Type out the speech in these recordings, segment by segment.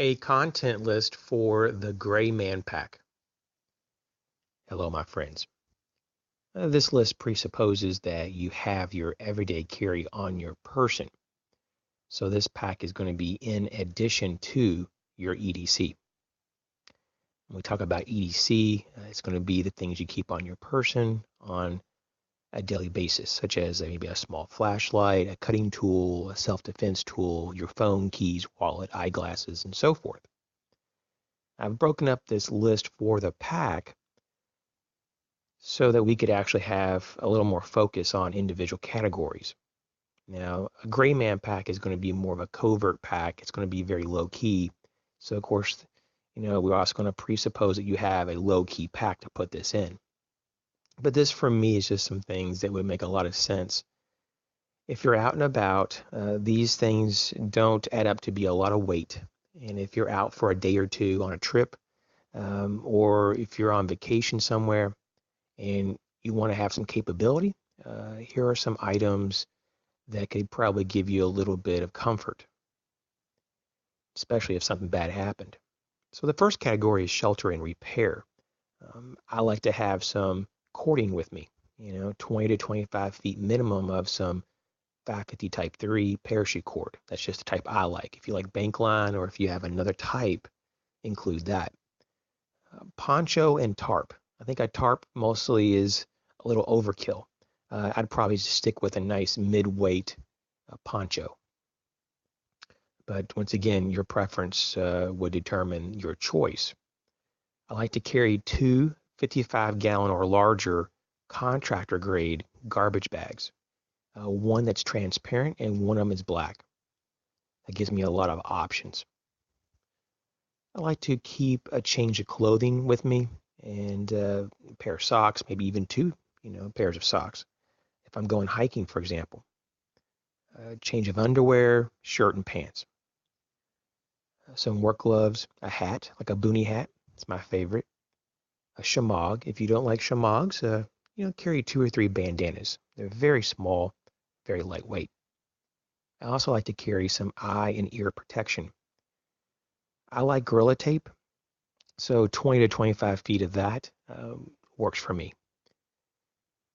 A content list for the Gray Man Pack. Hello, my friends. This list presupposes that you have your everyday carry on your person. So this pack is going to be in addition to your EDC. When we talk about EDC, it's going to be the things you keep on your person on a daily basis, such as maybe a small flashlight, a cutting tool, a self-defense tool, your phone, keys, wallet, eyeglasses, and so forth. I've broken up this list for the pack so that we could actually have a little more focus on individual categories. Now, a Gray Man pack is going to be more of a covert pack. It's going to be very low key. So, of course, we're also going to presuppose that you have a low key pack to put this in. But this, for me, is just some things that would make a lot of sense. If you're out and about, these things don't add up to be a lot of weight. And if you're out for a day or two on a trip, or if you're on vacation somewhere, and you want to have some capability, here are some items that could probably give you a little bit of comfort, especially if something bad happened. So the first category is shelter and repair. I like to have some cording with me, 20 to 25 feet minimum of some 550 type 3 parachute cord. That's just the type I like. If you like bank line or if you have another type, include that. Poncho and tarp. I think a tarp mostly is a little overkill. I'd probably just stick with a nice mid-weight poncho. But once again, your preference would determine your choice. I like to carry two 55-gallon or larger contractor grade garbage bags. One that's transparent and one of them is black. That gives me a lot of options. I like to keep a change of clothing with me and a pair of socks, maybe even two, pairs of socks. If I'm going hiking, for example, a change of underwear, shirt, and pants. Some work gloves, a hat, like a boonie hat. It's my favorite. A shamog. If you don't like shamogs, carry two or three bandanas. They're very small, very lightweight. I also like to carry some eye and ear protection. I like Gorilla Tape, so 20 to 25 feet of that works for me.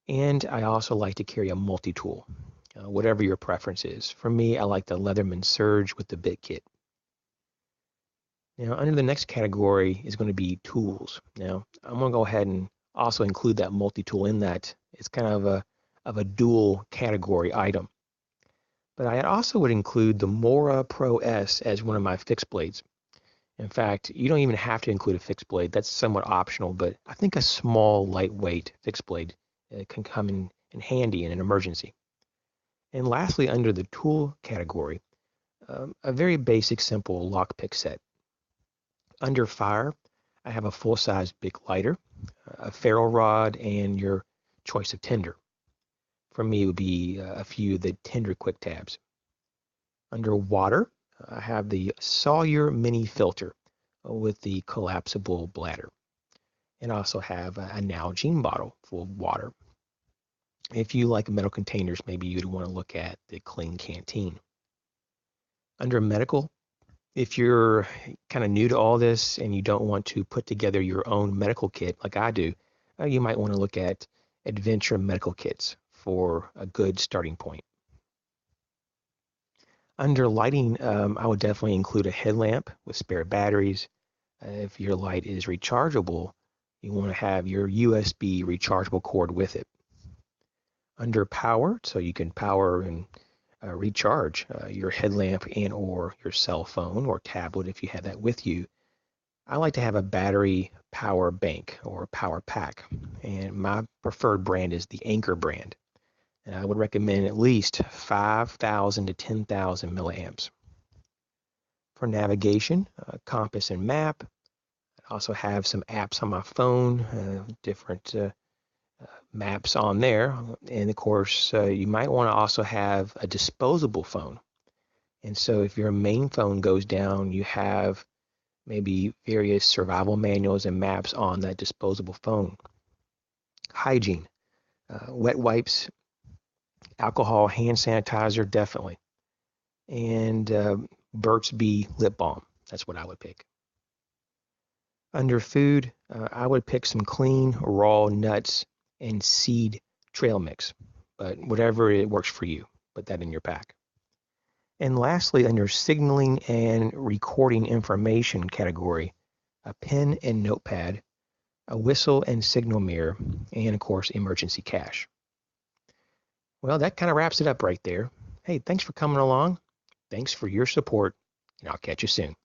And I also like to carry a multi-tool, whatever your preference is. For me, I like the Leatherman Surge with the bit kit. Now, under the next category is going to be tools. Now, I'm going to go ahead and also include that multi-tool in that. It's kind of a dual category item. But I also would include the Mora Pro S as one of my fixed blades. In fact, you don't even have to include a fixed blade. That's somewhat optional, but I think a small, lightweight fixed blade can come in handy in an emergency. And lastly, under the tool category, a very basic, simple lockpick set. Under fire, I have a full-size big lighter, a ferro rod, and your choice of tinder. For me, it would be a few of the tinder quick tabs. Under water, I have the Sawyer mini filter with the collapsible bladder. And I also have a Nalgene bottle full of water. If you like metal containers, maybe you'd want to look at the Clean Canteen. Under medical, if you're kind of new to all this and you don't want to put together your own medical kit like I do, you might want to look at Adventure Medical Kits for a good starting point. Under lighting, I would definitely include a headlamp with spare batteries. If your light is rechargeable, you want to have your USB rechargeable cord with it. Under power, so you can power and recharge your headlamp and or your cell phone or tablet if you have that with you. I like to have a battery power bank or power pack, and my preferred brand is the Anker brand. And I would recommend at least 5,000 to 10,000 milliamps. For navigation, compass and map. I also have some apps on my phone, different maps on there. And of course, you might want to also have a disposable phone. And so if your main phone goes down, you have maybe various survival manuals and maps on that disposable phone. Hygiene, wet wipes, alcohol, hand sanitizer, definitely. And Burt's Bee lip balm. That's what I would pick. Under food, I would pick some clean, raw nuts and seed trail mix, but whatever it works for you, put that in your pack. And lastly, under signaling and recording information category, a pen and notepad, a whistle and signal mirror, and of course, emergency cash. Well, that kind of wraps it up right there. Hey, thanks for coming along. Thanks for your support, and I'll catch you soon.